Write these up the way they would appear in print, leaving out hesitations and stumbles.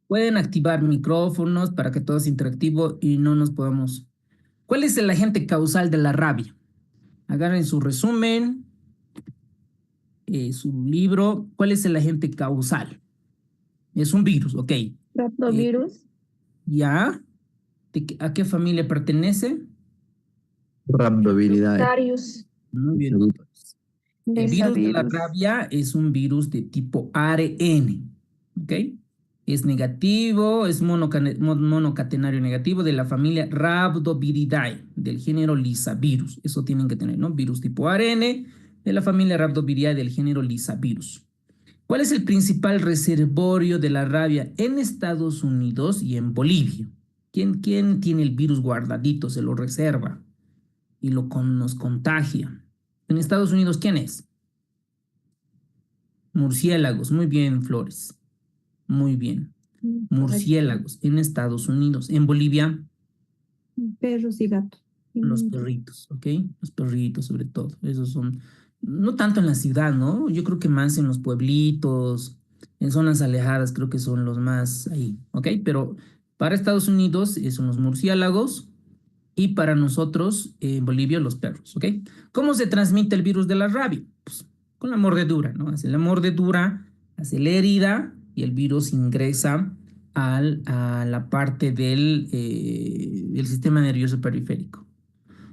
Pueden activar micrófonos para que todo sea interactivo y no nos podamos... ¿Cuál es el agente causal de la rabia? Agarren su resumen, su libro. ¿Cuál es el agente causal? Es un virus, ok. Rotavirus. ¿Ya? ¿A qué familia pertenece? Rhabdoviridae. Carius. Muy bien, doctores. El virus de la Besavirus. rabia es un virus de tipo ARN, ¿ok? Es negativo, es monocatenario negativo de la familia Rhabdoviridae, del género Lyssavirus. Eso tienen que tener, ¿no? Virus tipo ARN de la familia Rhabdoviridae del género Lyssavirus. ¿Cuál es el principal reservorio de la rabia en Estados Unidos y en Bolivia? ¿Quién tiene el virus guardadito, se lo reserva y nos contagia? En Estados Unidos, ¿quién es? Murciélagos, muy bien, Flores. Muy bien. Correcto. Murciélagos en Estados Unidos. En Bolivia, Perros y gatos. los perritos, ¿ok? Los perritos, sobre todo. Esos son, no tanto en la ciudad, ¿no? Yo creo que más en los pueblitos, en zonas alejadas, creo que son los más ahí, ¿ok? Pero para Estados Unidos son los murciélagos y para nosotros en Bolivia los perros, ¿ok? ¿Cómo se transmite el virus de la rabia? Pues con la mordedura, ¿no? Hace la mordedura, hace la herida y el virus ingresa a la parte del sistema nervioso periférico.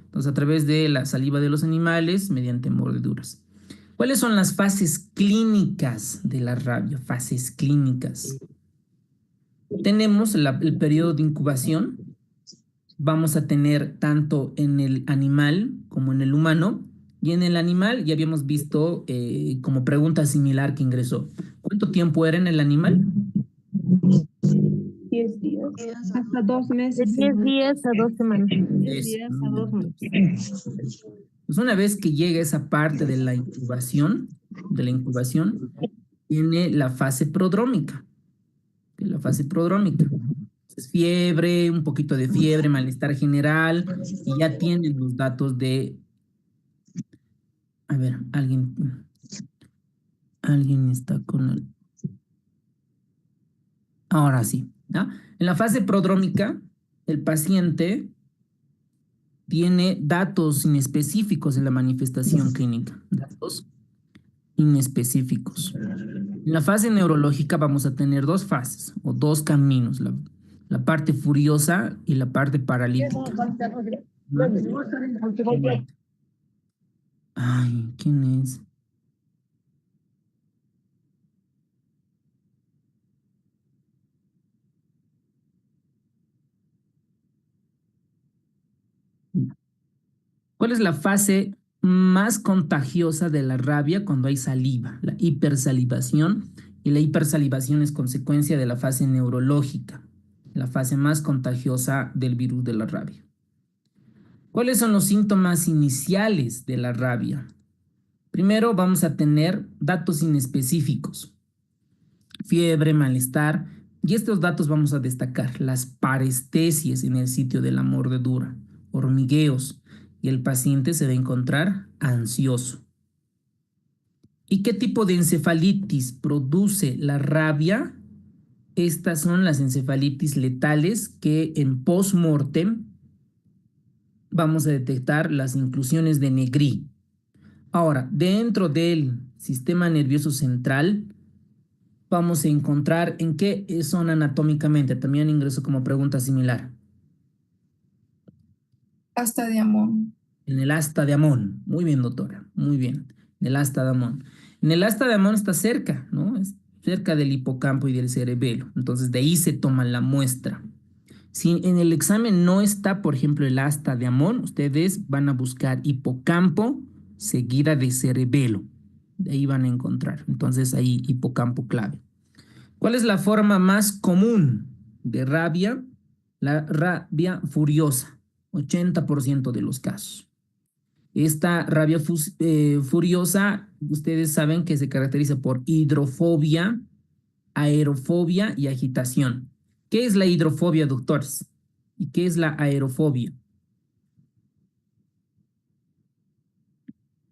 Entonces, a través de la saliva de los animales, mediante mordeduras. ¿Cuáles son las fases clínicas de la rabia? Fases clínicas. Tenemos el periodo de incubación. Vamos a tener tanto en el animal como en el humano. Y en el animal ya habíamos visto como pregunta similar que ingresó. ¿Cuánto tiempo era en el animal? 10 días. Hasta 2 meses. De 10 días a 2 semanas. 10 Es, días a 2 meses. pues una vez que llega esa parte de la incubación, tiene la fase prodrómica. La fase prodrómica. Es fiebre, un poquito de fiebre, malestar general, y ya tienen los datos de, a ver, alguien está con el, ahora sí, ¿no? En la fase prodrómica, el paciente tiene datos inespecíficos en la manifestación clínica, datos inespecíficos. En la fase neurológica vamos a tener dos fases o dos caminos, la parte furiosa y la parte paralítica. ¿No? Ay, ¿quién es? ¿Cuál es la fase más contagiosa de la rabia cuando hay saliva? La hipersalivación, y la hipersalivación es consecuencia de la fase neurológica, la fase más contagiosa del virus de la rabia. ¿Cuáles son los síntomas iniciales de la rabia? Primero vamos a tener datos inespecíficos, fiebre, malestar, y estos datos vamos a destacar las parestesias en el sitio de la mordedura, hormigueos, y el paciente se va a encontrar ansioso. ¿Y qué tipo de encefalitis produce la rabia? Estas son las encefalitis letales que en post-mortem vamos a detectar las inclusiones de Negri. Ahora, dentro del sistema nervioso central, vamos a encontrar en qué zona anatómicamente. También ingreso como pregunta similar. Asta de Amón. En el asta de Amón. Muy bien, doctora. Muy bien. En el asta de Amón. En el asta de Amón está cerca, ¿no? Es cerca del hipocampo y del cerebelo. Entonces, de ahí se toma la muestra. Si en el examen no está, por ejemplo, el asta de Amón, ustedes van a buscar hipocampo seguida de cerebelo. De ahí van a encontrar. Entonces, ahí hipocampo clave. ¿Cuál es la forma más común de rabia? La rabia furiosa, 80% de los casos. Esta rabia furiosa, ustedes saben que se caracteriza por hidrofobia, aerofobia y agitación. ¿Qué es la hidrofobia, doctores? ¿Y qué es la aerofobia?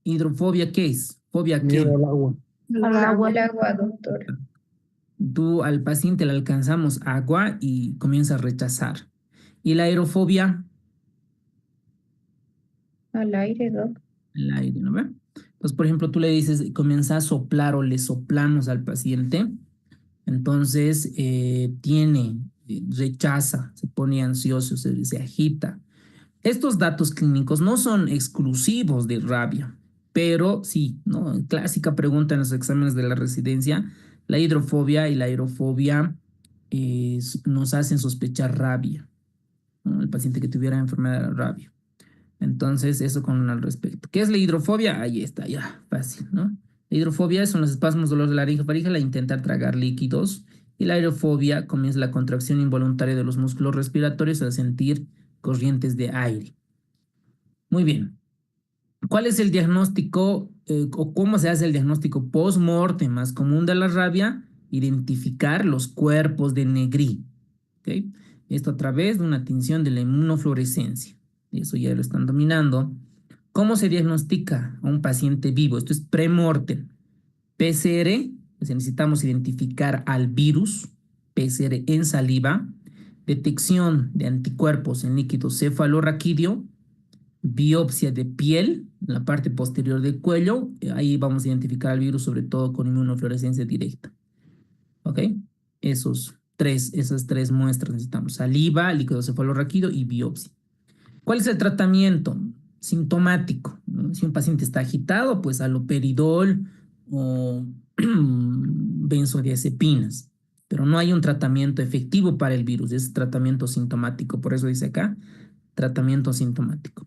¿Hidrofobia qué es? ¿Fobia qué? Miedo al agua. Al agua. El agua, doctor. Tú al paciente le alcanzamos agua y comienza a rechazar. Y la aerofobia, Al aire, doc. el aire, ¿no ve? Entonces, por ejemplo, tú le dices, comienza a soplar o le soplamos al paciente, entonces rechaza, se pone ansioso, se agita. Estos datos clínicos no son exclusivos de rabia, pero sí, ¿no? Clásica pregunta en los exámenes de la residencia, la hidrofobia y la aerofobia nos hacen sospechar rabia, ¿no? El paciente que tuviera enfermedad de rabia. Entonces, eso con al respecto. ¿Qué es la hidrofobia? Ahí está, ya, fácil, ¿no? La hidrofobia son los espasmos, dolor de laringe, faringe, la intentar tragar líquidos. Y la aerofobia comienza la contracción involuntaria de los músculos respiratorios al sentir corrientes de aire. Muy bien. ¿Cuál es el diagnóstico o cómo se hace el diagnóstico post-mortem más común de la rabia? Identificar los cuerpos de Negri. ¿Okay? Esto a través de una tinción de la inmunofluorescencia. Eso ya lo están dominando. ¿Cómo se diagnostica a un paciente vivo? Esto es pre-mortem. PCR, pues necesitamos identificar al virus, PCR en saliva, detección de anticuerpos en líquido cefalorraquídeo, biopsia de piel, en la parte posterior del cuello, ahí vamos a identificar el virus sobre todo con inmunofluorescencia directa. ¿Ok? Esas tres muestras necesitamos, saliva, líquido cefalorraquídeo y biopsia. ¿Cuál es el tratamiento sintomático? ¿No? Si un paciente está agitado, pues haloperidol o benzodiazepinas, pero no hay un tratamiento efectivo para el virus, es tratamiento sintomático, por eso dice acá, tratamiento sintomático.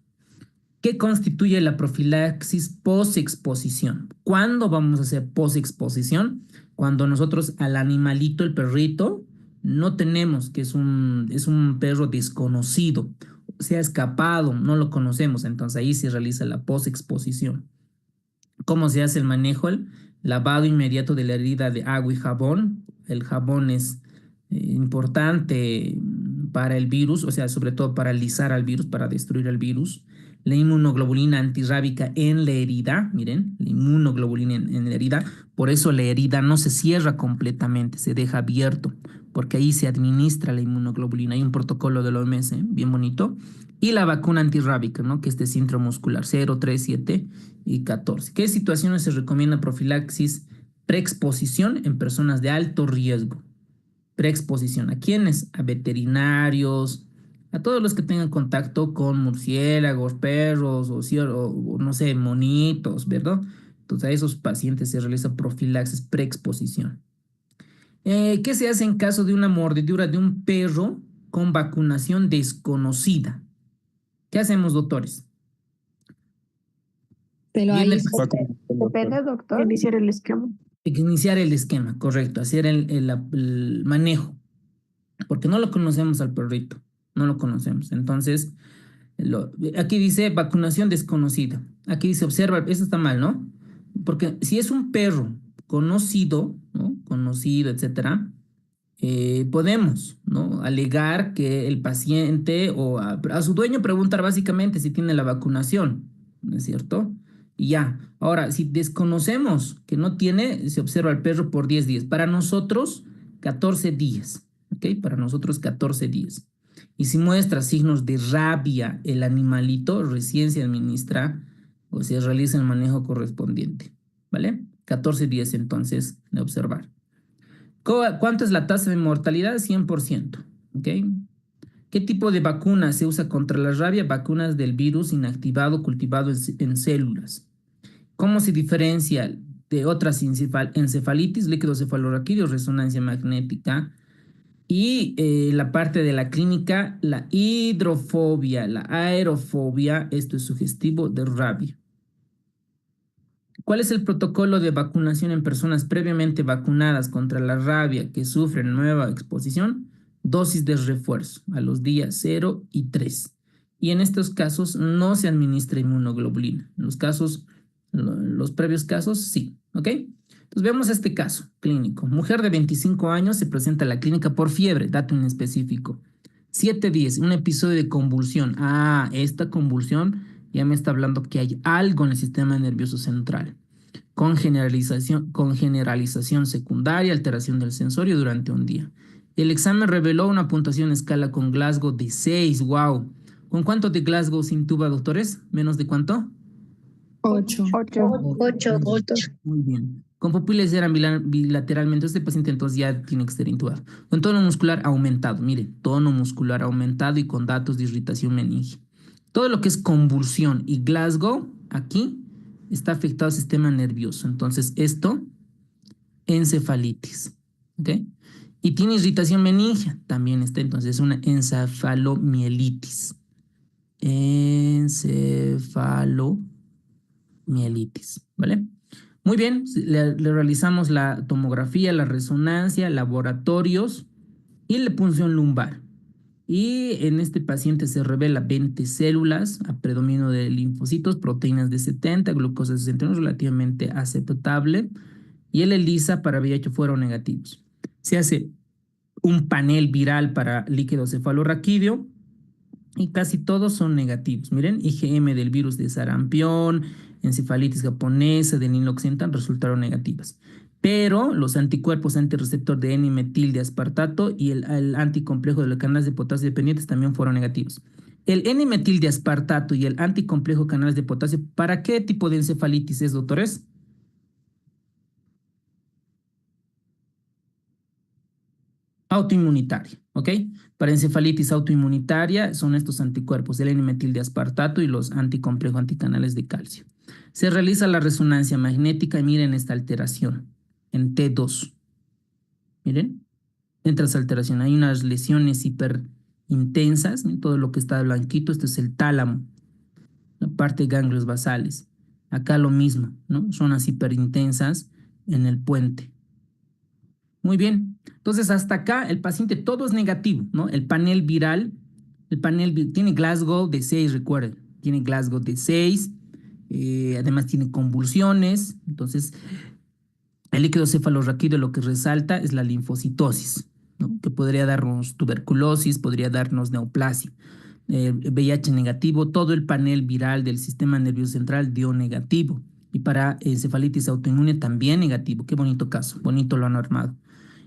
¿Qué constituye la profilaxis post-exposición? ¿Cuándo vamos a hacer post-exposición? Cuando nosotros al animalito, el perrito, no tenemos, que es un perro desconocido, se ha escapado, no lo conocemos, entonces ahí se realiza la post-exposición. ¿Cómo se hace el manejo? El lavado inmediato de la herida de agua y jabón. El jabón es importante para el virus, o sea, sobre todo para alisar al virus, para destruir al virus. La inmunoglobulina antirrábica en la herida, miren, la inmunoglobulina en la herida, por eso la herida no se cierra completamente, se deja abierto, porque ahí se administra la inmunoglobulina. Hay un protocolo de la OMS, bien bonito. Y la vacuna antirrábica, ¿no? Que es de intramuscular 0, 3, 7 y 14. ¿Qué situaciones se recomienda profilaxis preexposición en personas de alto riesgo? Preexposición, ¿a quiénes? A veterinarios, a todos los que tengan contacto con murciélagos, perros o no sé, monitos, ¿verdad? Entonces a esos pacientes se realiza profilaxis preexposición. ¿Qué se hace en caso de una mordedura de un perro con vacunación desconocida? ¿Qué hacemos, doctores? Pero Viene ahí el paciente. depende, doctor. Iniciar el esquema. Iniciar el esquema, correcto, hacer el manejo, porque no lo conocemos al perrito, no lo conocemos. Entonces, aquí dice vacunación desconocida. Aquí dice observa, eso está mal, ¿no? Porque si es un perro conocido, ¿no? Conocido, etcétera, podemos, ¿no? Alegar que el paciente o a su dueño preguntar básicamente si tiene la vacunación, ¿no es cierto? Y ya. Ahora, si desconocemos que no tiene, se observa al perro por 10 días. Para nosotros, 14 días, ¿ok? Para nosotros, 14 días. Y si muestra signos de rabia el animalito, recién se administra o se realiza el manejo correspondiente, ¿vale? 14 días entonces de observar. ¿Cuánto es la tasa de mortalidad? 100%. ¿Ok? ¿Qué tipo de vacuna se usa contra la rabia? Vacunas del virus inactivado cultivado en células. ¿Cómo se diferencia de otras encefalitis, líquido cefalorraquídeo, resonancia magnética? Y la parte de la clínica, la hidrofobia, la aerofobia, esto es sugestivo de rabia. ¿Cuál es el protocolo de vacunación en personas previamente vacunadas contra la rabia que sufren nueva exposición? Dosis de refuerzo a los días 0 y 3. Y en estos casos no se administra inmunoglobulina. En los previos casos, sí. ¿Ok? Entonces vemos este caso clínico. Mujer de 25 años se presenta a la clínica por fiebre, dato inespecífico. 7 días, un episodio de convulsión. Esta convulsión ya me está hablando que hay algo en el sistema nervioso central. con generalización secundaria, alteración del sensorio durante un día. El examen reveló una puntuación en escala con Glasgow de 6. ¡Wow! ¿Con cuánto de Glasgow se intuba, doctores? ¿Menos de cuánto? 8. 8. 8, doctor. Muy bien. Con pupilas eran bilateralmente. Este paciente entonces ya tiene que ser intubado. Con tono muscular aumentado. Mire, tono muscular aumentado y con datos de irritación meningia. Todo lo que es convulsión y Glasgow, aquí está afectado el sistema nervioso. Entonces, esto, encefalitis. ¿Ok? Y tiene irritación meningia. También está entonces una encefalomielitis. Encefalomielitis. ¿Vale? Muy bien, le realizamos la tomografía, la resonancia, laboratorios y la punción lumbar. Y en este paciente se revela 20 células a predominio de linfocitos, proteínas de 70, glucosa de 61, relativamente aceptable. Y el ELISA para VIH fueron negativos. Se hace un panel viral para líquido cefalorraquídeo y casi todos son negativos. Miren, IgM del virus de sarampión, encefalitis japonesa, del Nilo occidental resultaron negativas. Pero los anticuerpos antirreceptor de N-metil de aspartato y el anticomplejo de los canales de potasio dependientes también fueron negativos. El N-metil de aspartato y el anticomplejo de canales de potasio, ¿para qué tipo de encefalitis es, doctores? Autoinmunitaria, ¿ok? Para encefalitis autoinmunitaria son estos anticuerpos, el N-metil de aspartato y los anticomplejo anticanales de calcio. Se realiza la resonancia magnética y miren esta alteración en T2. Miren, entra esa alteración. Hay unas lesiones hiperintensas, ¿no? Todo lo que está blanquito, este es el tálamo, la parte de ganglios basales. Acá lo mismo, ¿no? Zonas hiperintensas en el puente. Muy bien. Entonces, hasta acá el paciente todo es negativo, ¿no? El panel viral, tiene Glasgow de 6, recuerden. Tiene Glasgow de 6, además tiene convulsiones. Entonces, el líquido cefalorraquídeo lo que resalta es la linfocitosis, ¿no? Que podría darnos tuberculosis, podría darnos neoplasia. VIH negativo, todo el panel viral del sistema nervioso central dio negativo. Y para encefalitis autoinmune también negativo. Qué bonito caso, bonito lo han armado.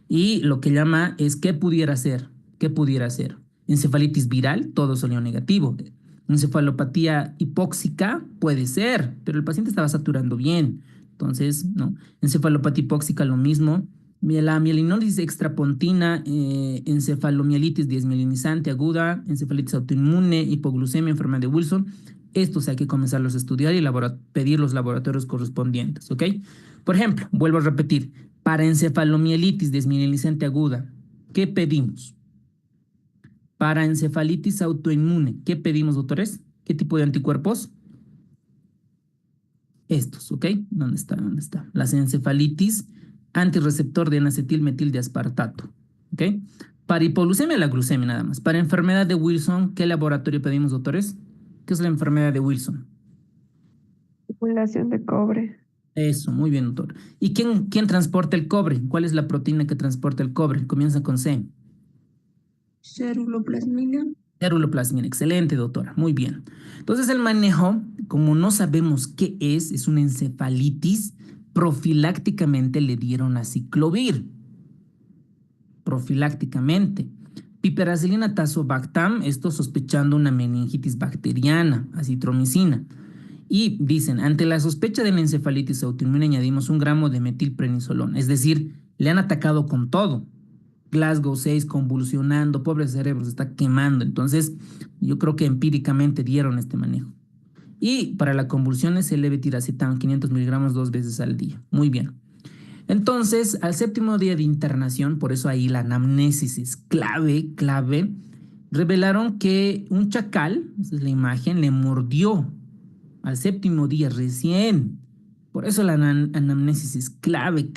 Y lo que llama es ¿qué pudiera ser? ¿Qué pudiera ser? Encefalitis viral, todo salió negativo. Encefalopatía hipóxica puede ser, pero el paciente estaba saturando bien. Entonces, no. Encefalopatía hipóxica, lo mismo. La mielinosis extrapontina, encefalomielitis desmielinizante aguda, encefalitis autoinmune, hipoglucemia, enfermedad de Wilson. Estos hay que comenzarlos a estudiar y pedir los laboratorios correspondientes, ¿ok? Por ejemplo, vuelvo a repetir, para encefalomielitis desmielinizante aguda, ¿qué pedimos? Para encefalitis autoinmune, ¿qué pedimos, doctores? ¿Qué tipo de anticuerpos? Estos, ¿ok? ¿Dónde está? ¿Dónde está? Las encefalitis antirreceptor de N-acetilmetil de aspartato, ¿ok? Para hipoglucemia, la glucemia nada más. Para enfermedad de Wilson, ¿qué laboratorio pedimos, doctores? ¿Qué es la enfermedad de Wilson? Acumulación de cobre. Eso, muy bien, doctor. ¿Y quién transporta el cobre? ¿Cuál es la proteína que transporta el cobre? Comienza con C. Ceruloplasmina. Ceruloplasmina, excelente, doctora, muy bien. Entonces el manejo, como no sabemos qué es una encefalitis, profilácticamente le dieron aciclovir. Profilácticamente. Piperacilina tazobactam, esto sospechando una meningitis bacteriana, acitromicina. Y dicen, ante la sospecha de la encefalitis autoinmune añadimos 1 gramo de metilprednisolón. Es decir, le han atacado con todo. Glasgow 6 convulsionando, pobre cerebro, se está quemando. Entonces, yo creo que empíricamente dieron este manejo. Y para la convulsión es el levetiracetam, 500 miligramos 2 veces al día. Muy bien. Entonces, al 7º día de internación, por eso ahí la anamnesis es clave, revelaron que un chacal, esa es la imagen, le mordió al 7º día recién. Por eso la anamnesis es clave.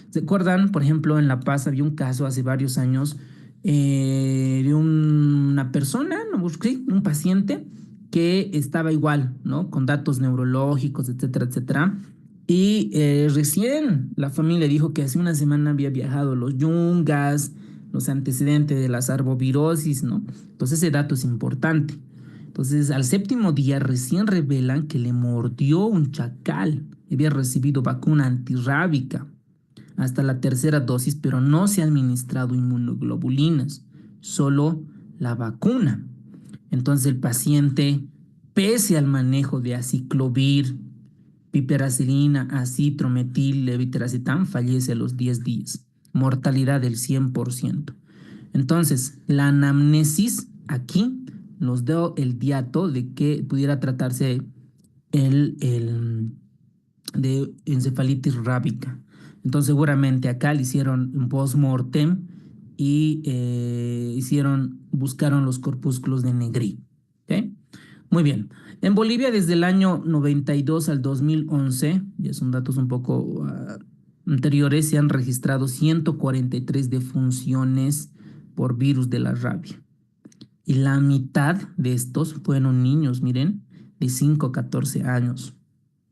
¿Se acuerdan? Por ejemplo, en La Paz había un caso hace varios años de una persona, ¿no? Sí, un paciente que estaba igual, ¿no? Con datos neurológicos, etcétera. Y recién la familia dijo que hace una semana había viajado los yungas, los antecedentes de las arbovirosis, ¿no? Entonces ese dato es importante. Entonces al 7º día recién revelan que le mordió un chacal. había recibido vacuna antirrábica hasta la tercera dosis, pero no se ha administrado inmunoglobulinas, solo la vacuna. Entonces el paciente, pese al manejo de aciclovir, piperacilina, acitrometil, levetiracetam, fallece a los 10 días. Mortalidad del 100%. Entonces, la anamnesis aquí nos dio el dato de que pudiera tratarse de encefalitis rábica. Entonces, seguramente acá le hicieron un post-mortem y buscaron los corpúsculos de Negri. ¿Okay? Muy bien. En Bolivia, desde el año 92 al 2011, ya son datos un poco anteriores, se han registrado 143 defunciones por virus de la rabia. Y la mitad de estos fueron niños, miren, de 5 a 14 años,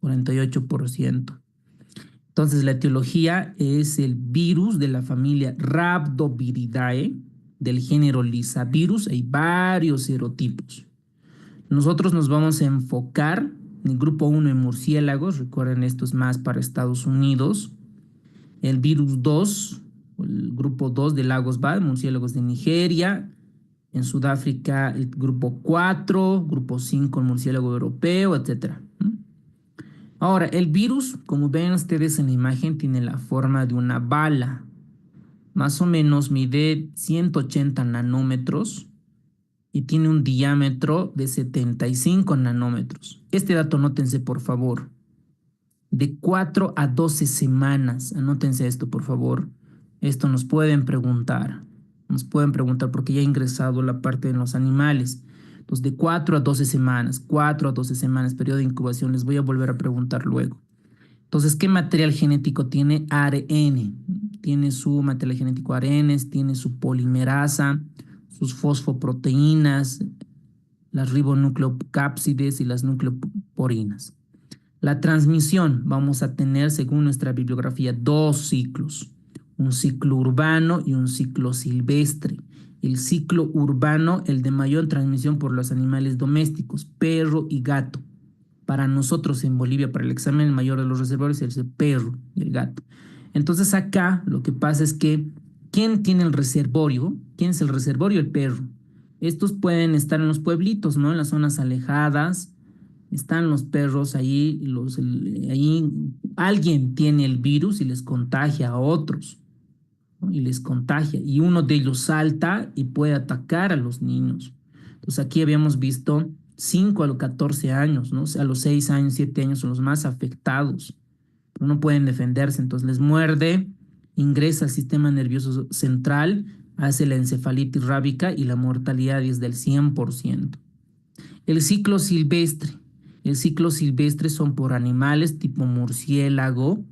48%. Entonces, la etiología es el virus de la familia Rhabdoviridae, del género Lyssavirus. Hay varios serotipos. Nosotros nos vamos a enfocar en el grupo 1 en murciélagos. Recuerden, esto es más para Estados Unidos. El virus 2, el grupo 2 de Lagos Bae, murciélagos de Nigeria. En Sudáfrica, el grupo 4, grupo 5, el murciélago europeo, etc. Ahora, el virus, como ven ustedes en la imagen, tiene la forma de una bala. Más o menos mide 180 nanómetros y tiene un diámetro de 75 nanómetros. Este dato anótense, por favor. De 4 a 12 semanas. Anótense esto, por favor. Esto nos pueden preguntar. Nos pueden preguntar porque ya ha ingresado la parte de los animales. Entonces, de 4 a 12 semanas, 4 a 12 semanas, periodo de incubación, les voy a volver a preguntar luego. Entonces, ¿qué material genético tiene? ARN. Tiene su material genético ARN, tiene su polimerasa, sus fosfoproteínas, las ribonucleocápsides y las nucleoporinas. La transmisión, vamos a tener, según nuestra bibliografía, 2 ciclos. Un ciclo urbano y un ciclo silvestre. El ciclo urbano, el de mayor transmisión por los animales domésticos, perro y gato. Para nosotros en Bolivia, para el examen, el mayor de los reservorios es el perro y el gato. Entonces acá lo que pasa es que, ¿quién tiene el reservorio? ¿Quién es el reservorio? El perro. Estos pueden estar en los pueblitos, ¿no? En las zonas alejadas. Están los perros ahí, ahí alguien tiene el virus y les contagia a otros, ¿no? Y les contagia. Y uno de ellos salta y puede atacar a los niños. Entonces aquí habíamos visto 5 a los 14 años, ¿no? O sea, a los 6 años, 7 años son los más afectados. Pero no pueden defenderse, entonces les muerde, ingresa al sistema nervioso central, hace la encefalitis rábica y la mortalidad es del 100%. El ciclo silvestre. El ciclo silvestre son por animales tipo murciélago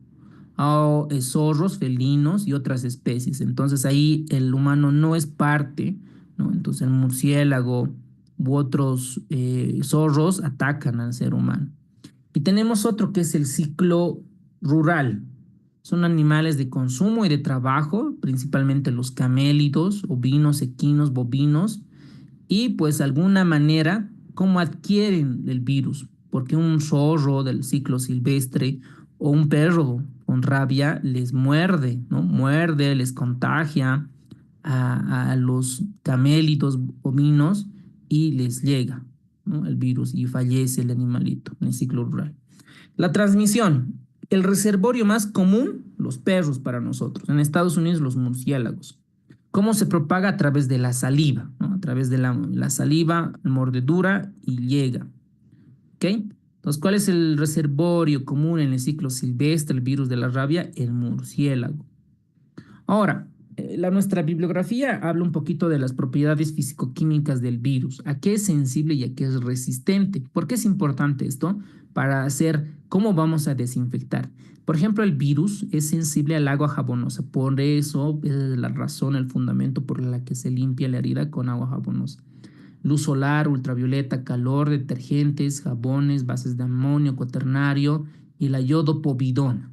o zorros, felinos y otras especies. Entonces ahí el humano no es parte, ¿no? Entonces el murciélago u otros zorros atacan al ser humano. Y tenemos otro que es el ciclo rural. Son animales de consumo y de trabajo, principalmente los camélidos, ovinos, equinos, bovinos, y pues de alguna manera, ¿cómo adquieren el virus? Porque un zorro del ciclo silvestre o un perro con rabia les muerde, ¿no? Muerde, les contagia a los camélidos bovinos y les llega, ¿no? El virus y fallece el animalito en el ciclo rural. La transmisión, el reservorio más común, los perros para nosotros. En Estados Unidos, los murciélagos. ¿Cómo se propaga? A través de la saliva, ¿no? A través de la saliva, mordedura y llega. ¿Ok? Entonces, ¿cuál es el reservorio común en el ciclo silvestre, el virus de la rabia? El murciélago. Ahora, nuestra bibliografía habla un poquito de las propiedades físico-químicas del virus. ¿A qué es sensible y a qué es resistente? ¿Por qué es importante esto? Para hacer cómo vamos a desinfectar. Por ejemplo, el virus es sensible al agua jabonosa. Por eso es la razón, el fundamento por la que se limpia la herida con agua jabonosa. Luz solar, ultravioleta, calor, detergentes, jabones, bases de amonio cuaternario y la iodopovidona.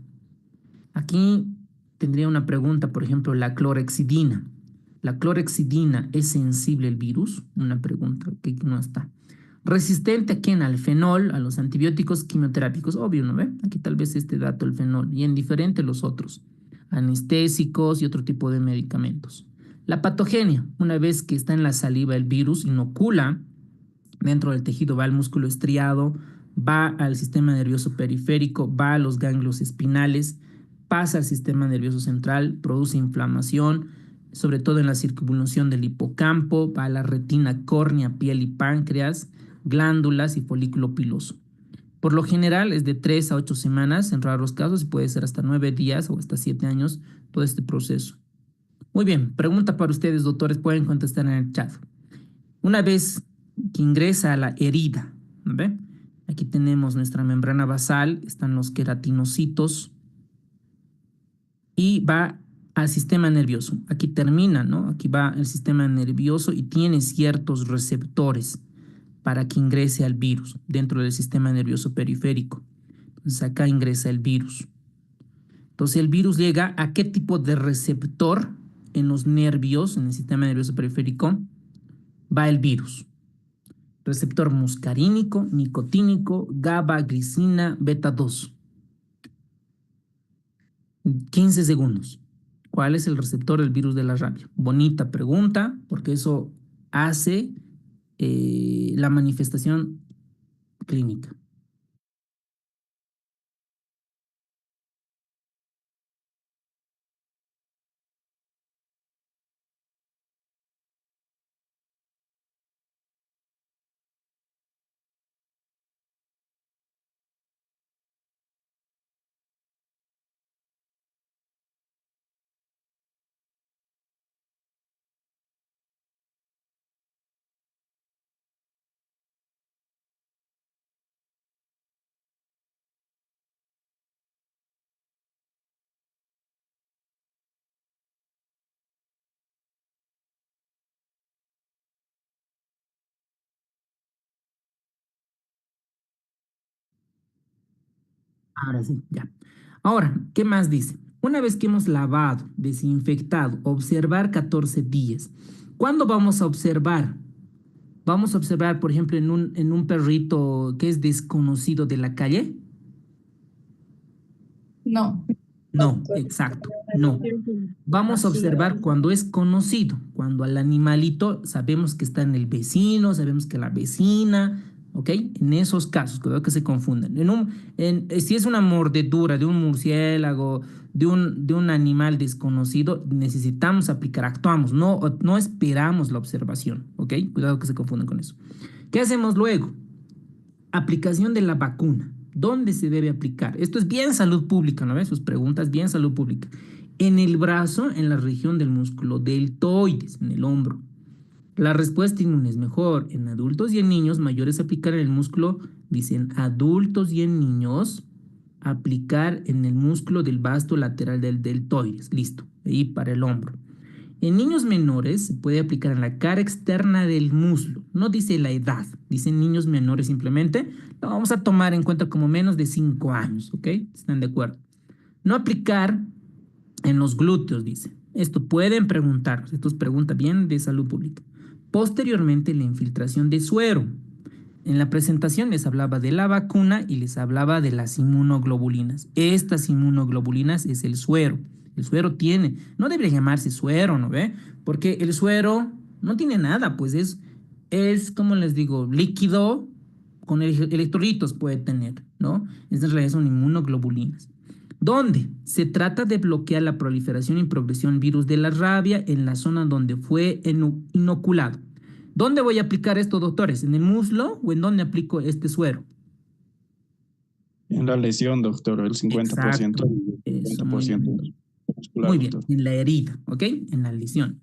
Aquí tendría una pregunta, por ejemplo, la clorexidina. ¿La clorexidina es sensible al virus? Una pregunta que no está. Resistente a quién, al fenol, a los antibióticos quimioterápicos, obvio, ¿no ve? Aquí tal vez este dato, el fenol, y en diferente los otros, anestésicos y otro tipo de medicamentos. La patogenia, una vez que está en la saliva el virus, inocula dentro del tejido, va al músculo estriado, va al sistema nervioso periférico, va a los ganglios espinales, pasa al sistema nervioso central, produce inflamación, sobre todo en la circunvolución del hipocampo, va a la retina, córnea, piel y páncreas, glándulas y folículo piloso. Por lo general es de 3 a 8 semanas, en raros casos, y puede ser hasta 9 días o hasta 7 años todo este proceso. Muy bien, pregunta para ustedes, doctores, pueden contestar en el chat. Una vez que ingresa a la herida, ¿no ve? Aquí tenemos nuestra membrana basal, están los queratinocitos y va al sistema nervioso. Aquí termina, ¿no? Aquí va el sistema nervioso y tiene ciertos receptores para que ingrese al virus dentro del sistema nervioso periférico. Entonces acá ingresa el virus. Entonces el virus llega a qué tipo de receptor en los nervios, en el sistema nervioso periférico, va el virus. Receptor muscarínico, nicotínico, GABA, glicina, beta 2. 15 segundos. ¿Cuál es el receptor del virus de la rabia? Bonita pregunta, porque eso hace la manifestación clínica. Ahora sí, ya. Ahora, ¿qué más dice? Una vez que hemos lavado, desinfectado, observar 14 días. ¿Cuándo vamos a observar? Vamos a observar, por ejemplo, en un perrito que es desconocido de la calle. No. No, exacto, no. Vamos a observar cuando es conocido, cuando al animalito sabemos que está en el vecino, sabemos que la vecina, ¿ok? En esos casos, cuidado que se confunden. Si es una mordedura de un murciélago, de un animal desconocido, necesitamos aplicar, actuamos, no esperamos la observación, ¿ok? Cuidado que se confunden con eso. ¿Qué hacemos luego? Aplicación de la vacuna. ¿Dónde se debe aplicar? Esto es bien salud pública, ¿no ves? Sus preguntas, bien salud pública. En el brazo, en la región del músculo deltoides, en el hombro. La respuesta inmune es mejor en adultos y en niños mayores aplicar en el músculo, dicen adultos y en niños aplicar en el músculo del vasto lateral del deltoides. Listo, ahí para el hombro. En niños menores se puede aplicar en la cara externa del muslo. No dice la edad, dicen niños menores simplemente. Lo vamos a tomar en cuenta como menos de 5 años, ¿ok? ¿Están de acuerdo? No aplicar en los glúteos, dice. Esto pueden preguntarnos. Esto es pregunta bien de salud pública. Posteriormente, la infiltración de suero. En la presentación les hablaba de la vacuna y les hablaba de las inmunoglobulinas. Estas inmunoglobulinas es el suero. El suero tiene, no debería llamarse suero, ¿no ve? Porque el suero no tiene nada, pues es como les digo, líquido con electrolitos puede tener, ¿no? Estas en realidad son inmunoglobulinas. ¿Dónde? Se trata de bloquear la proliferación y progresión virus de la rabia en la zona donde fue inoculado. ¿Dónde voy a aplicar esto, doctores? ¿En el muslo o en dónde aplico este suero? En la lesión, doctor, el 50%. Exacto. Eso, muy 50% bien. muscular, Muy bien, doctor. en la herida, ¿ok? En la lesión.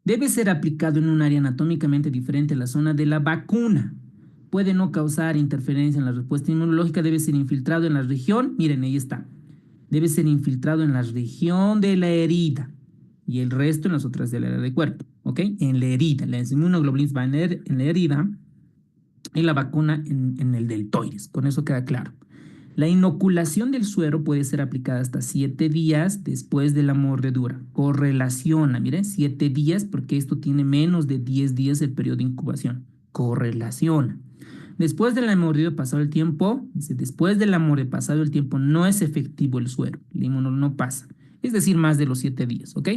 Debe ser aplicado en un área anatómicamente diferente a la zona de la vacuna. Puede no causar interferencia en la respuesta inmunológica, debe ser infiltrado en la región, miren, ahí está. Debe ser infiltrado en la región de la herida y el resto en las otras del área del cuerpo, ¿ok? En la herida, las inmunoglobulinas van en la herida y la vacuna en el deltoides, con eso queda claro. La inoculación del suero puede ser aplicada hasta 7 días después de la mordedura. Correlaciona, miren, 7 días porque esto tiene menos de 10 días el periodo de incubación. Correlaciona. Después del hemorroide pasado el tiempo, dice, después del hemorroide pasado el tiempo no es efectivo el suero, el inmunol no pasa, es decir, más de los 7 días, ¿ok?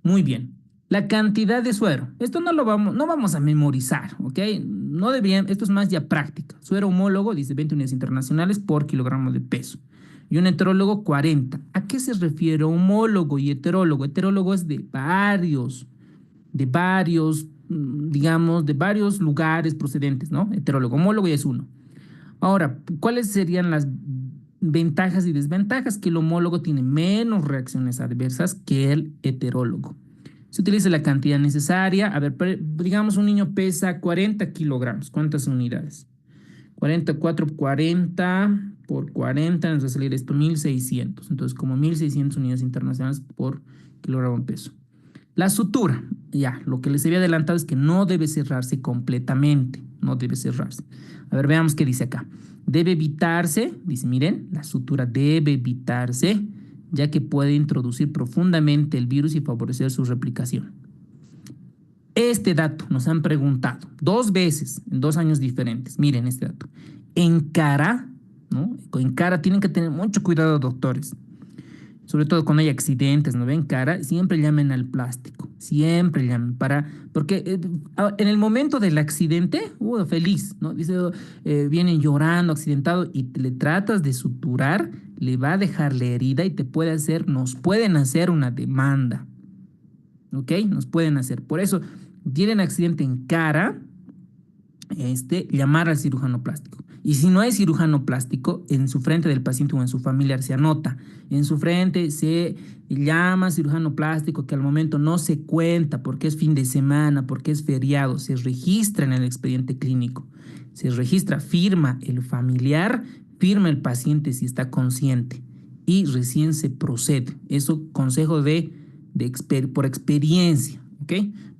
Muy bien. La cantidad de suero, esto no vamos a memorizar, ¿ok? No deberían, esto es más ya práctica. Suero homólogo, dice 20 unidades internacionales por kilogramo de peso. Y un heterólogo, 40. ¿A qué se refiere homólogo y heterólogo? Heterólogo es digamos, de varios lugares procedentes, ¿no? Heterólogo, homólogo ya es uno. Ahora, ¿cuáles serían las ventajas y desventajas? Que el homólogo tiene menos reacciones adversas que el heterólogo. Se utiliza la cantidad necesaria. A ver, digamos un niño pesa 40 kilogramos. ¿Cuántas unidades? 44, 40 por 40 nos va a salir esto 1600. Entonces, como 1600 unidades internacionales por kilogramo de peso. La sutura, ya, lo que les había adelantado es que no debe cerrarse completamente, no debe cerrarse. A ver, veamos qué dice acá. Debe evitarse, dice, miren, la sutura debe evitarse, ya que puede introducir profundamente el virus y favorecer su replicación. Este dato nos han preguntado 2 veces en 2 años diferentes. Miren este dato. En cara, ¿no? En cara tienen que tener mucho cuidado, doctores. Sobre todo cuando hay accidentes, ¿no ven? Cara, siempre llamen al plástico, siempre llamen porque en el momento del accidente, feliz, ¿no? Dice, vienen llorando, accidentado, y le tratas de suturar, le va a dejar la herida y nos pueden hacer una demanda, ¿ok? Nos pueden hacer. Por eso, tienen accidente en cara, llamar al cirujano plástico. Y si no hay cirujano plástico, en su frente del paciente o en su familiar se anota. En su frente se llama cirujano plástico, que al momento no se cuenta porque es fin de semana, porque es feriado. Se registra en el expediente clínico. Se registra, firma el familiar, firma el paciente si está consciente. Y recién se procede. Eso consejo por experiencia, ¿ok?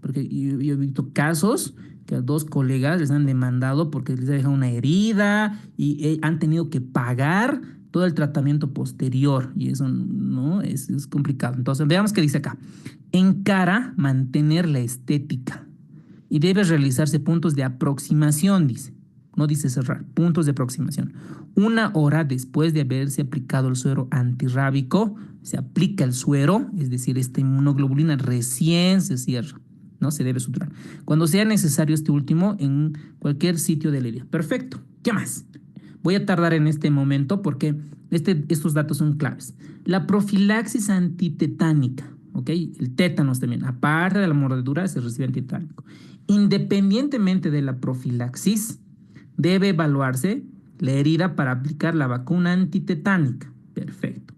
Porque yo he visto casos que a 2 colegas les han demandado porque les ha dejado una herida y han tenido que pagar todo el tratamiento posterior, y eso no es complicado. Entonces, veamos qué dice acá. En cara, mantener la estética y debe realizarse puntos de aproximación, dice. No dice cerrar, puntos de aproximación. 1 hora después de haberse aplicado el suero antirrábico, se aplica el suero, es decir, esta inmunoglobulina recién se cierra. ¿No? Se debe suturar. Cuando sea necesario este último en cualquier sitio de la herida. Perfecto. ¿Qué más? Voy a tardar en este momento porque estos datos son claves. La profilaxis antitetánica, ¿ok? El tétanos también. Aparte de la mordedura, se recibe antitetánico. Independientemente de la profilaxis, debe evaluarse la herida para aplicar la vacuna antitetánica. Perfecto.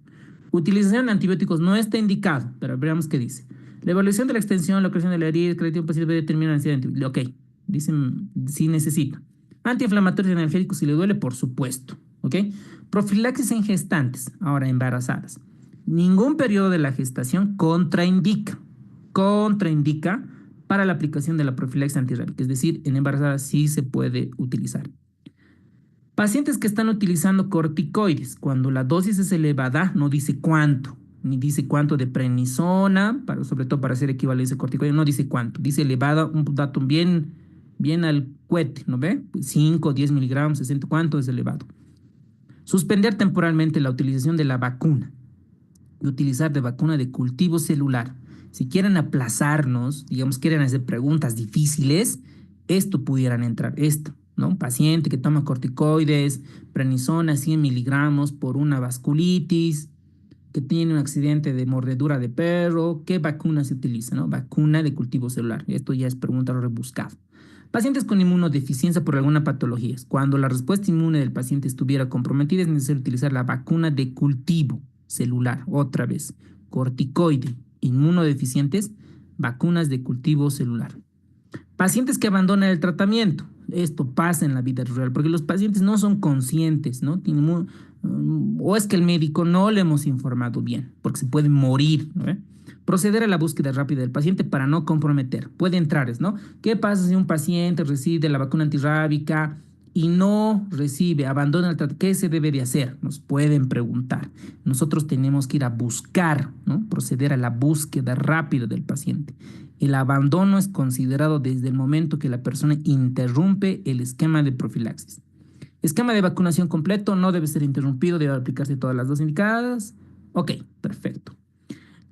Utilización de antibióticos no está indicado, pero veamos qué dice. La evaluación de la extensión, la creación de la herida, que el paciente debe determinar la necesidad de antibióticos. Ok, dicen si necesita. Antiinflamatorios y analgésicos si le duele, por supuesto. Ok. Profilaxis en gestantes, ahora embarazadas. Ningún periodo de la gestación contraindica para la aplicación de la profilaxis antirrábica. Es decir, en embarazadas sí se puede utilizar. Pacientes que están utilizando corticoides, cuando la dosis es elevada, no dice cuánto. Ni dice cuánto de prednisona, sobre todo para hacer equivalencia corticoide, no dice cuánto, dice elevada, un dato bien al cohete, ¿no ve? 5, 10 miligramos, 60, ¿cuánto es elevado? Suspender temporalmente la utilización de la vacuna y utilizar de vacuna de cultivo celular. Si quieren aplazarnos, digamos, quieren hacer preguntas difíciles, esto pudieran entrar, ¿no? Un paciente que toma corticoides, prednisona 100 miligramos por una vasculitis, que tiene un accidente de mordedura de perro, ¿qué vacuna se utiliza? ¿No? Vacuna de cultivo celular. Esto ya es pregunta rebuscada. Pacientes con inmunodeficiencia por alguna patología. Cuando la respuesta inmune del paciente estuviera comprometida, es necesario utilizar la vacuna de cultivo celular. Otra vez, corticoide, inmunodeficientes, vacunas de cultivo celular. Pacientes que abandonan el tratamiento. Esto pasa en la vida real, porque los pacientes no son conscientes, ¿no? O es que el médico no le hemos informado bien, porque se puede morir, ¿no? Proceder a la búsqueda rápida del paciente para no comprometer. Puede entrar, ¿no? ¿Qué pasa si un paciente recibe la vacuna antirrábica y no recibe, abandona el tratamiento? ¿Qué se debe de hacer? Nos pueden preguntar. Nosotros tenemos que ir a buscar, ¿no? Proceder a la búsqueda rápida del paciente. El abandono es considerado desde el momento que la persona interrumpe el esquema de profilaxis. Esquema de vacunación completo no debe ser interrumpido, debe aplicarse todas las dosis indicadas. Ok, perfecto.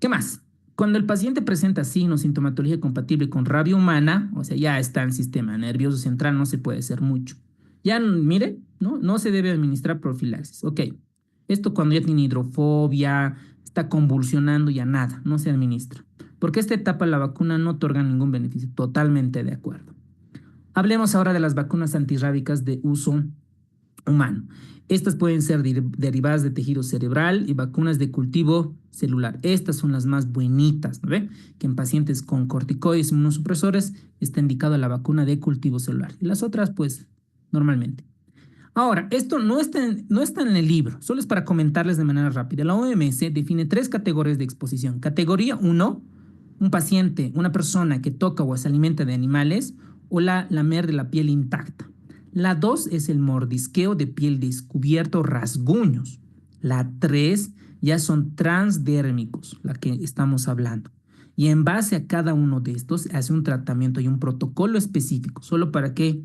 ¿Qué más? Cuando el paciente presenta signos, sintomatología compatible con rabia humana, o sea, ya está en el sistema nervioso central, no se puede hacer mucho. Ya, mire, no se debe administrar profilaxis. Ok, esto cuando ya tiene hidrofobia, está convulsionando, ya nada, no se administra. Porque esta etapa la vacuna no otorga ningún beneficio, totalmente de acuerdo. Hablemos ahora de las vacunas antirrábicas de uso humano. Estas pueden ser derivadas de tejido cerebral y vacunas de cultivo celular. Estas son las más buenitas, ¿no ve? Que en pacientes con corticoides inmunosupresores está indicada la vacuna de cultivo celular. Y las otras, pues, normalmente. Ahora, esto no está en el libro, solo es para comentarles de manera rápida. La OMS define 3 categorías de exposición. Categoría 1, un paciente, una persona que toca o se alimenta de animales o la lamer de la piel intacta. La 2 es el mordisqueo de piel descubierta o rasguños. La 3 ya son transdérmicos, la que estamos hablando. Y en base a cada uno de estos hace un tratamiento y un protocolo específico, solo para que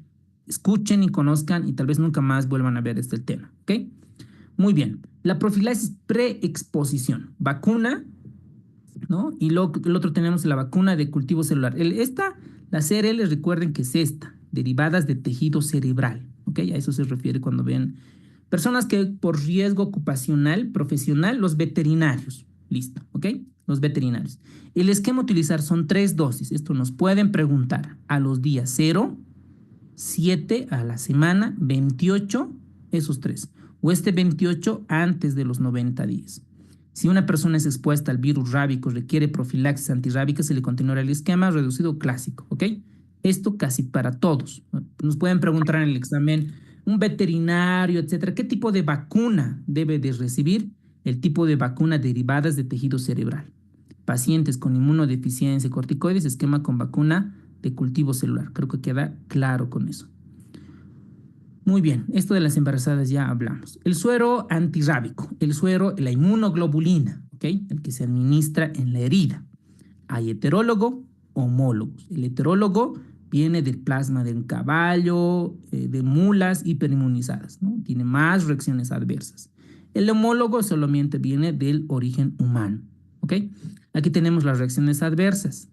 escuchen y conozcan y tal vez nunca más vuelvan a ver este tema, ¿ok? Muy bien. La profilaxis preexposición, vacuna, ¿no? Y el otro tenemos la vacuna de cultivo celular. La CRL, recuerden que es esta, derivadas de tejido cerebral, ¿ok? A eso se refiere cuando ven personas que por riesgo ocupacional, profesional, los veterinarios, listo, ¿ok? Los veterinarios. El esquema a utilizar son 3 dosis. Esto nos pueden preguntar a los días 0, 7 a la semana, 28, esos 3. O 28 antes de los 90 días. Si una persona es expuesta al virus rábico, requiere profilaxis antirrábica, se le continuará el esquema reducido clásico, ¿ok? Esto casi para todos. Nos pueden preguntar en el examen, un veterinario, etcétera, ¿qué tipo de vacuna debe de recibir? El tipo de vacuna derivadas de tejido cerebral. Pacientes con inmunodeficiencia, corticoides, esquema con vacuna de cultivo celular. Creo que queda claro con eso. Muy bien, esto de las embarazadas ya hablamos. El suero antirrábico, la inmunoglobulina, ¿ok? El que se administra en la herida. Hay heterólogo, homólogos. El heterólogo viene del plasma de un caballo, de mulas hiperinmunizadas, ¿no? Tiene más reacciones adversas. El homólogo solamente viene del origen humano, ¿ok? Aquí tenemos las reacciones adversas.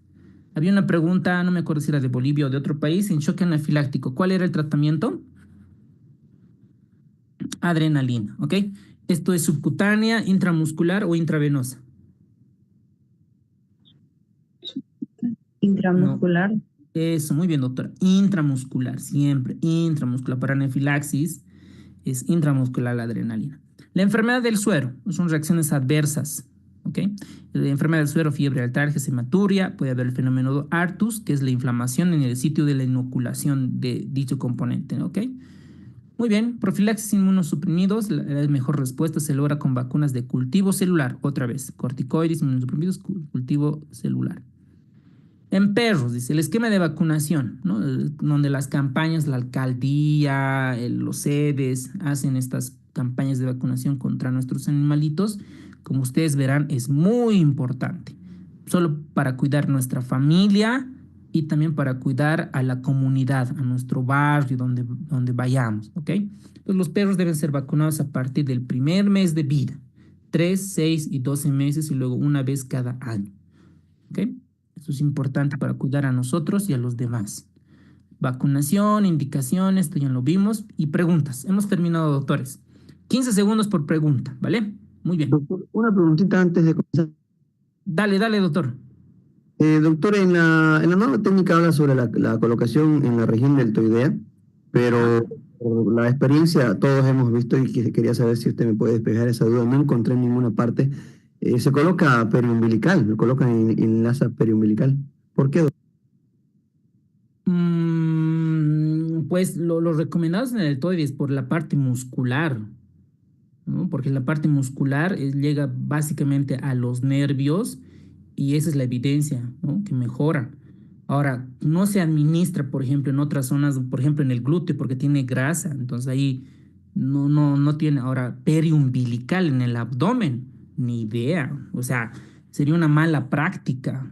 Había una pregunta, no me acuerdo si era de Bolivia o de otro país, en shock anafiláctico. ¿Cuál era el tratamiento? Adrenalina, ¿ok? Esto es subcutánea, intramuscular o intravenosa. Intramuscular. No. Eso, muy bien, doctora. Intramuscular, siempre. Intramuscular. Para anafilaxis es intramuscular la adrenalina. La enfermedad del suero son reacciones adversas, ¿ok? La enfermedad del suero, fiebre, altargia, hematuria. Puede haber el fenómeno de Artus, que es la inflamación en el sitio de la inoculación de dicho componente, ¿ok? Muy bien, profilaxis inmunosuprimidos, la mejor respuesta se logra con vacunas de cultivo celular, otra vez, corticoides, inmunosuprimidos, cultivo celular. En perros, dice, el esquema de vacunación, ¿no? Donde las campañas, la alcaldía, los sedes, hacen estas campañas de vacunación contra nuestros animalitos, como ustedes verán, es muy importante, solo para cuidar nuestra familia y también para cuidar a la comunidad, a nuestro barrio, donde vayamos, ¿ok? Entonces los perros deben ser vacunados a partir del primer mes de vida, 3, 6 y 12 meses y luego una vez cada año, ¿ok? Esto es importante para cuidar a nosotros y a los demás. Vacunación, indicaciones, esto ya lo vimos. Y preguntas. Hemos terminado, doctores. 15 segundos por pregunta, ¿vale? Muy bien. Doctor, una preguntita antes de comenzar. Dale, doctor. Doctor, en la nueva técnica habla sobre la colocación en la región deltoidea, pero por la experiencia todos hemos visto y quería saber si usted me puede despejar esa duda. No encontré en ninguna parte. Se coloca periumbilical, lo colocan en la asa periumbilical. ¿Por qué, doctor? Pues lo recomendado en el deltoides por la parte muscular, ¿no? Porque la parte muscular llega básicamente a los nervios y esa es la evidencia, ¿no? Que mejora. Ahora, no se administra, por ejemplo, en otras zonas, por ejemplo, en el glúteo, porque tiene grasa, entonces ahí no tiene. Ahora, periumbilical en el abdomen, ni idea. O sea, sería una mala práctica.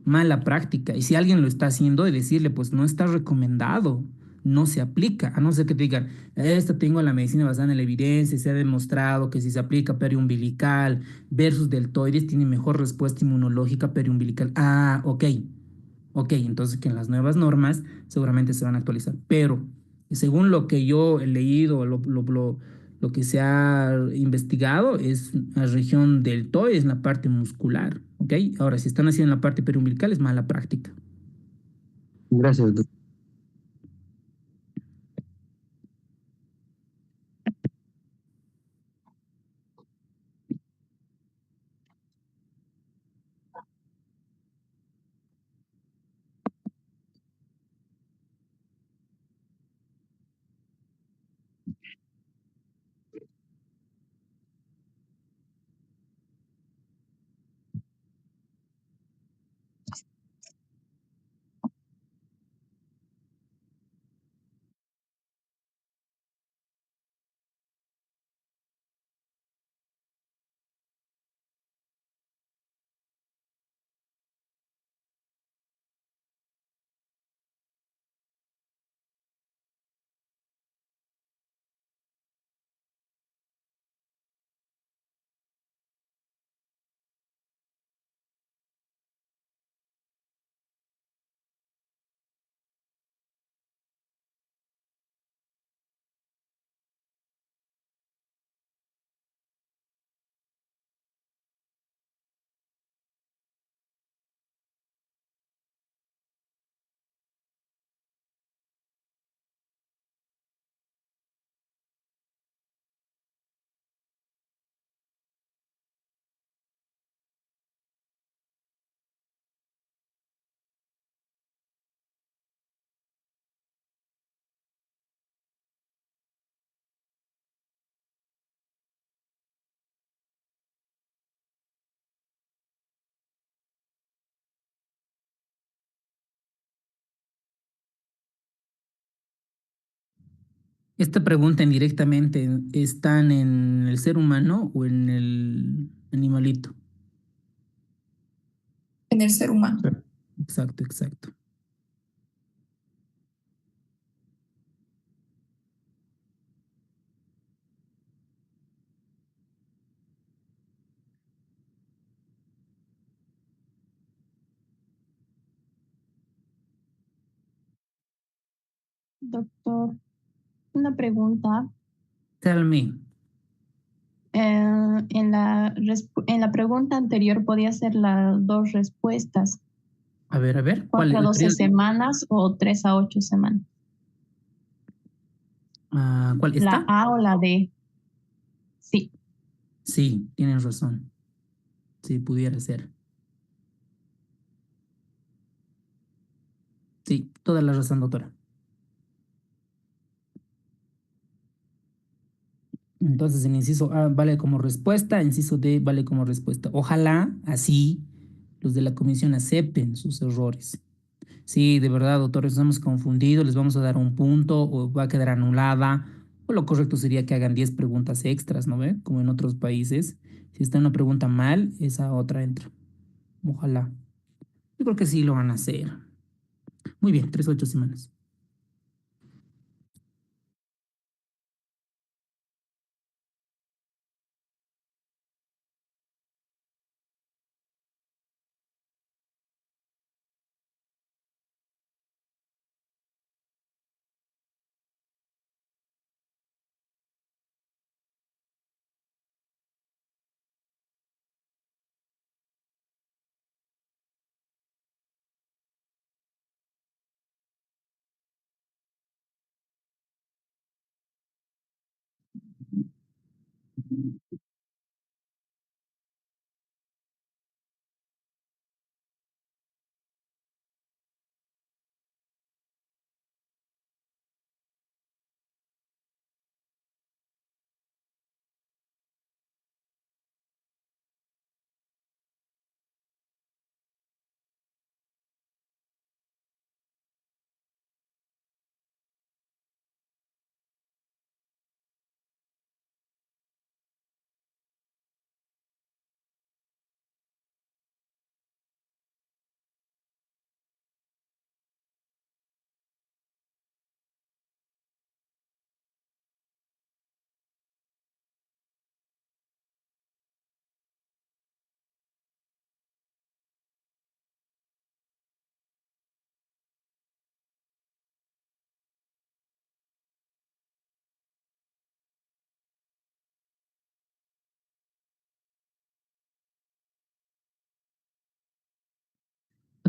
mala práctica. Y si alguien lo está haciendo, de decirle, pues no está recomendado, no se aplica, a no ser que te digan, esta tengo la medicina basada en la evidencia, se ha demostrado que si se aplica periumbilical versus deltoides, tiene mejor respuesta inmunológica periumbilical. Ah, ok, ok, entonces que en las nuevas normas seguramente se van a actualizar, pero según lo que yo he leído, lo que se ha investigado es la región deltoides, en la parte muscular, ¿ok? Ahora, si están haciendo en la parte periumbilical, es mala práctica. Gracias, doctor. Esta pregunta indirectamente, ¿están en el ser humano o en el animalito? En el ser humano. Sí. Exacto, exacto. Doctor, una pregunta. Tell me. En la pregunta anterior podía ser las dos respuestas, A ver, ¿cuál es 4 a el 12 periodo? semanas o 3 a 8 semanas. Ah, ¿cuál La está? A o la D. Sí. Sí, tienes razón. Sí, pudiera ser. Sí, toda la razón, doctora. Entonces, el inciso A vale como respuesta, inciso D vale como respuesta. Ojalá así los de la comisión acepten sus errores. Sí, de verdad, doctores, nos hemos confundido, les vamos a dar un punto o va a quedar anulada. O lo correcto sería que hagan 10 preguntas extras, ¿no ve? Como en otros países. Si está una pregunta mal, esa otra entra. Ojalá. Yo creo que sí lo van a hacer. Muy bien, 3 a 8 semanas.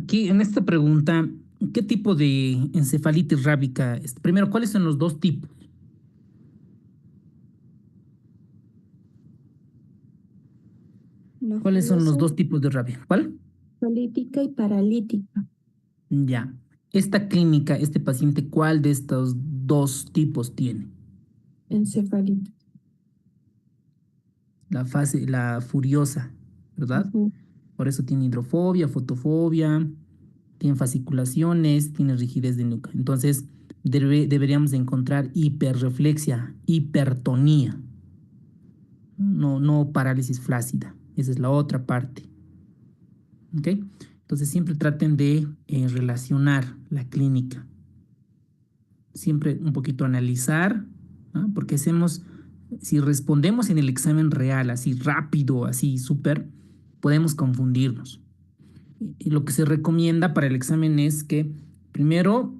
aquí en esta pregunta, ¿qué tipo de encefalitis rábica es? Primero, ¿cuáles son los dos tipos? La ¿Cuáles son los furiosa, dos tipos de rabia? ¿Cuál? política y paralítica. Ya. Esta clínica, este paciente, ¿cuál de estos dos tipos tiene? Encefalitis. La furiosa, ¿verdad? Ujú. Por eso tiene hidrofobia, fotofobia, tiene fasciculaciones, tiene rigidez de nuca. Entonces, deberíamos de encontrar hiperreflexia, hipertonía, no parálisis flácida. Esa es la otra parte. ¿Ok? Entonces, siempre traten de relacionar la clínica. Siempre un poquito analizar, ¿no? Porque si respondemos en el examen real, así rápido, así súper, podemos confundirnos. Y lo que se recomienda para el examen es que primero,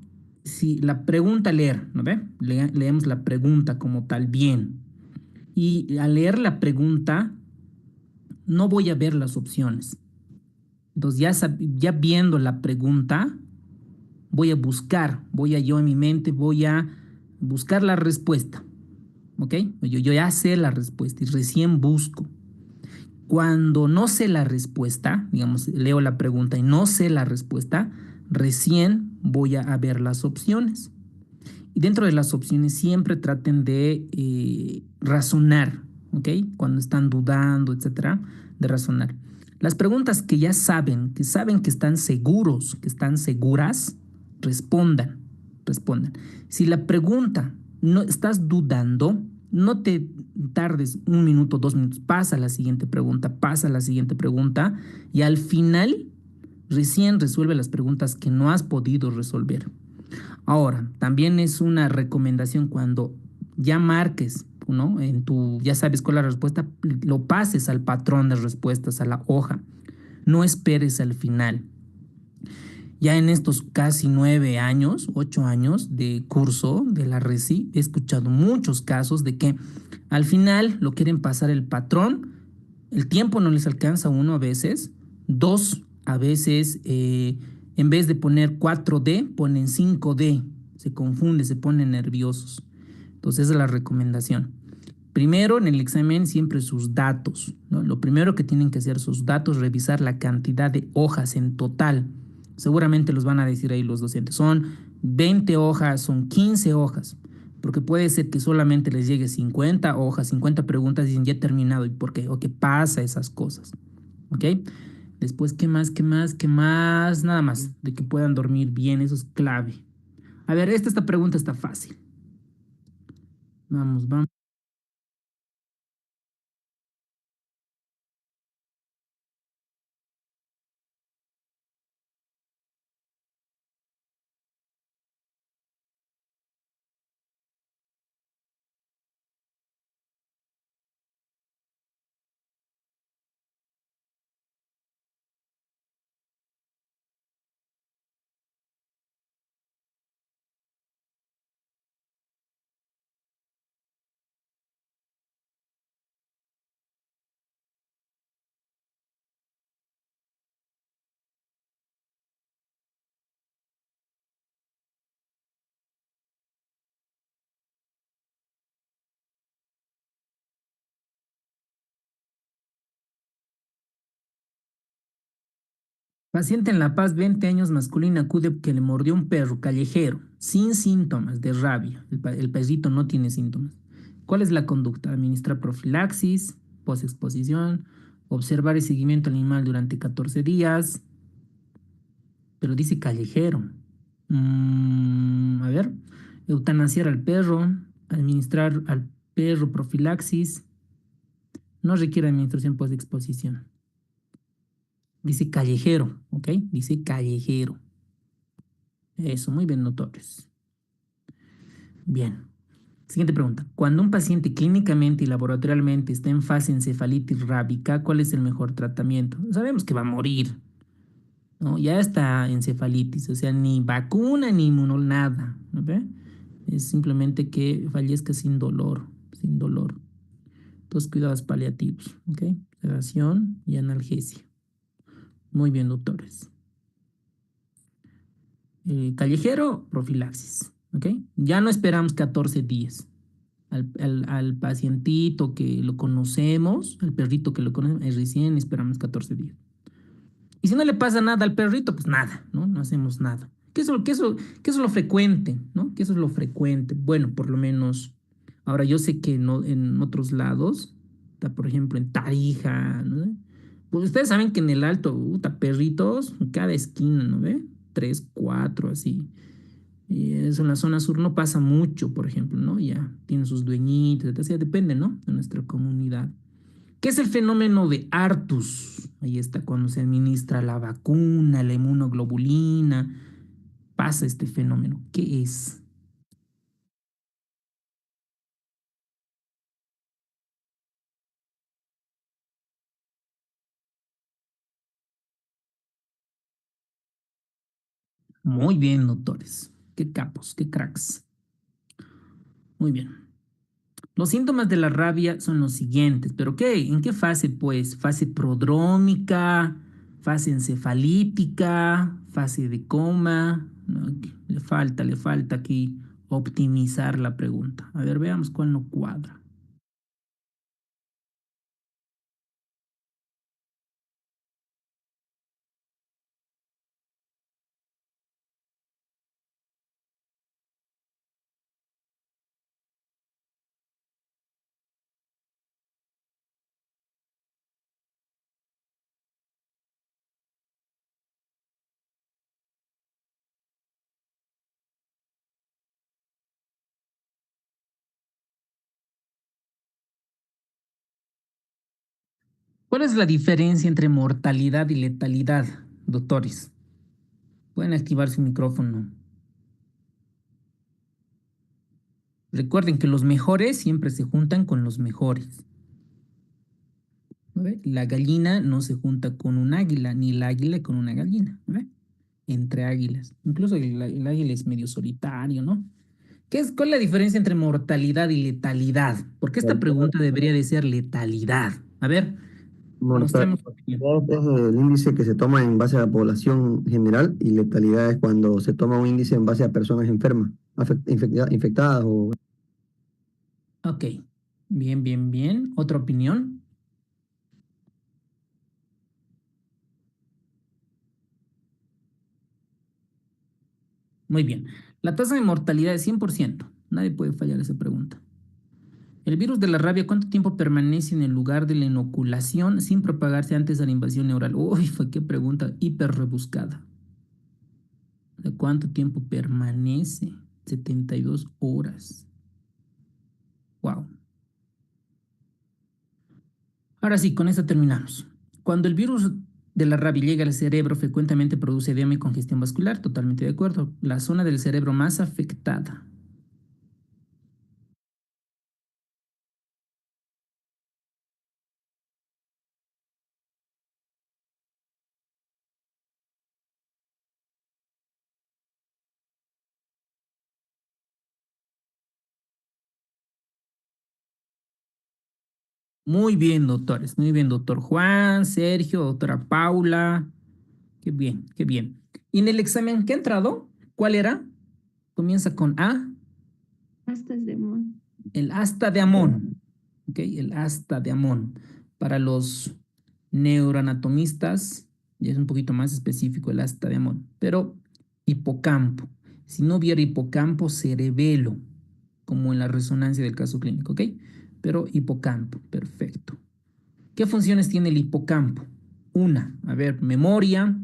si la pregunta leer, ¿no ve? Leemos la pregunta como tal bien. Y al leer la pregunta, no voy a ver las opciones. Entonces, ya viendo la pregunta, voy a yo en mi mente, voy a buscar la respuesta. ¿Ok? Yo ya sé la respuesta y recién busco. Cuando no sé la respuesta, digamos, leo la pregunta y no sé la respuesta, recién voy a ver las opciones. Y dentro de las opciones siempre traten de razonar, ¿ok? Cuando están dudando, etcétera, de razonar. Las preguntas que ya saben que están seguros, que están seguras, respondan. Si la pregunta no estás dudando, no te tardes 1 minuto, 2 minutos, pasa a la siguiente pregunta y al final recién resuelve las preguntas que no has podido resolver. Ahora, también es una recomendación cuando ya marques, ¿no? Ya sabes cuál es la respuesta, lo pases al patrón de respuestas, a la hoja. No esperes al final. Ya en estos casi 9 años, 8 años de curso de la RESI, he escuchado muchos casos de que al final lo quieren pasar el patrón, el tiempo no les alcanza uno a veces, dos a veces, en vez de poner 4D, ponen 5D, se confunde, se ponen nerviosos. Entonces esa es la recomendación. Primero en el examen siempre sus datos, ¿no? Lo primero que tienen que hacer sus datos, revisar la cantidad de hojas en total. Seguramente los van a decir ahí los docentes. Son 20 hojas, son 15 hojas. Porque puede ser que solamente les llegue 50 hojas, 50 preguntas y dicen ya he terminado. ¿Y por qué? ¿O qué pasa esas cosas? ¿Ok? Después, ¿qué más? ¿Qué más? ¿Qué más? Nada más. De que puedan dormir bien, eso es clave. A ver, esta pregunta está fácil. Vamos. Paciente en La Paz, 20 años, masculina, acude que le mordió un perro callejero, sin síntomas de rabia. El perrito no tiene síntomas. ¿Cuál es la conducta? Administrar profilaxis, posexposición, observar y seguimiento al animal durante 14 días, pero dice callejero. A ver, eutanasiar al perro, administrar al perro profilaxis, no requiere administración posexposición. Dice callejero, ¿ok? Dice callejero. Eso, muy bien, doctores. Bien. Siguiente pregunta. Cuando un paciente clínicamente y laboratorialmente está en fase encefalitis rábica, ¿cuál es el mejor tratamiento? Sabemos que va a morir, ¿no? Ya está encefalitis, o sea, ni vacuna ni nada, ¿no ve? Es simplemente que fallezca sin dolor, sin dolor. Entonces, cuidados paliativos, ¿ok? Sedación y analgesia. Muy bien, doctores. callejero, profilaxis. ¿Ok? Ya no esperamos 14 días. Al pacientito que lo conocemos, al perrito que lo conocemos, recién esperamos 14 días. Y si no le pasa nada al perrito, pues nada, ¿no? No hacemos nada. ¿Qué es lo frecuente, ¿no? ¿Qué es lo frecuente? Bueno, por lo menos, ahora yo sé que no, en otros lados, está, por ejemplo, en Tarija, ¿no? Pues ustedes saben que en el Alto, perritos, en cada esquina, ¿no ve? 3, 4, así. Y eso en la zona sur no pasa mucho, por ejemplo, ¿no? Ya tienen sus dueñitos, etc. Depende, ¿no? De nuestra comunidad. ¿Qué es el fenómeno de Artus? Ahí está cuando se administra la vacuna, la inmunoglobulina. Pasa este fenómeno. ¿Qué es? Muy bien, doctores. Qué capos, qué cracks. Muy bien. Los síntomas de la rabia son los siguientes, pero ¿qué? ¿En qué fase, pues? ¿Fase prodrómica? ¿Fase encefalítica? ¿Fase de coma? No, le falta aquí optimizar la pregunta. A ver, veamos cuál no cuadra. ¿Cuál es la diferencia entre mortalidad y letalidad, doctores? Pueden activar su micrófono. Recuerden que los mejores siempre se juntan con los mejores. ¿No ve? La gallina no se junta con un águila, ni el águila con una gallina. ¿No ve? Entre águilas. Incluso el águila es medio solitario, ¿no? ¿Cuál es la diferencia entre mortalidad y letalidad? Porque esta pregunta debería de ser letalidad. A ver, mostremos su opinión. Mortalidad es el índice que se toma en base a la población general y letalidad es cuando se toma un índice en base a personas enfermas, infectadas o... Ok, bien, bien, bien. ¿Otra opinión? Muy bien. La tasa de mortalidad es 100%. Nadie puede fallar esa pregunta. El virus de la rabia, ¿cuánto tiempo permanece en el lugar de la inoculación sin propagarse antes de la invasión neural? Uy, qué pregunta hiper rebuscada. ¿De cuánto tiempo permanece? 72 horas. Wow. Ahora sí, con esta terminamos. Cuando el virus de la rabia llega al cerebro, frecuentemente produce edema y congestión vascular. Totalmente de acuerdo. La zona del cerebro más afectada. Muy bien, doctores. Muy bien, doctor Juan, Sergio, doctora Paula. Qué bien, qué bien. ¿Y en el examen qué ha entrado? ¿Cuál era? Comienza con A. Astas de Amón. El asta de Amón. ¿Ok? El asta de Amón. Para los neuroanatomistas, ya es un poquito más específico el asta de Amón. Pero hipocampo. Si no hubiera hipocampo, cerebelo, como en la resonancia del caso clínico, ¿ok? Pero hipocampo, perfecto. ¿Qué funciones tiene el hipocampo? Una, a ver, memoria,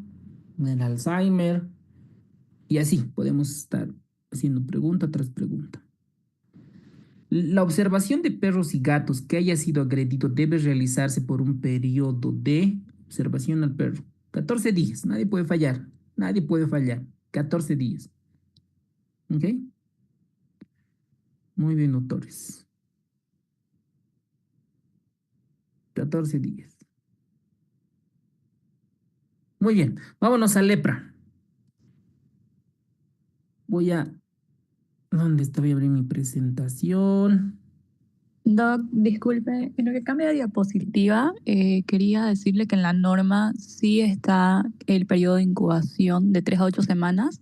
el Alzheimer, y así podemos estar haciendo pregunta tras pregunta. La observación de perros y gatos que haya sido agredido debe realizarse por un periodo de observación al perro. 14 días, nadie puede fallar, nadie puede fallar. 14 días. ¿Ok? Muy bien, doctores. 14 días. Muy bien, vámonos a lepra. ¿Dónde está? Voy a abrir mi presentación. Doc, disculpe, en lo que cambia de diapositiva, quería decirle que en la norma sí está el periodo de incubación de 3 a 8 semanas,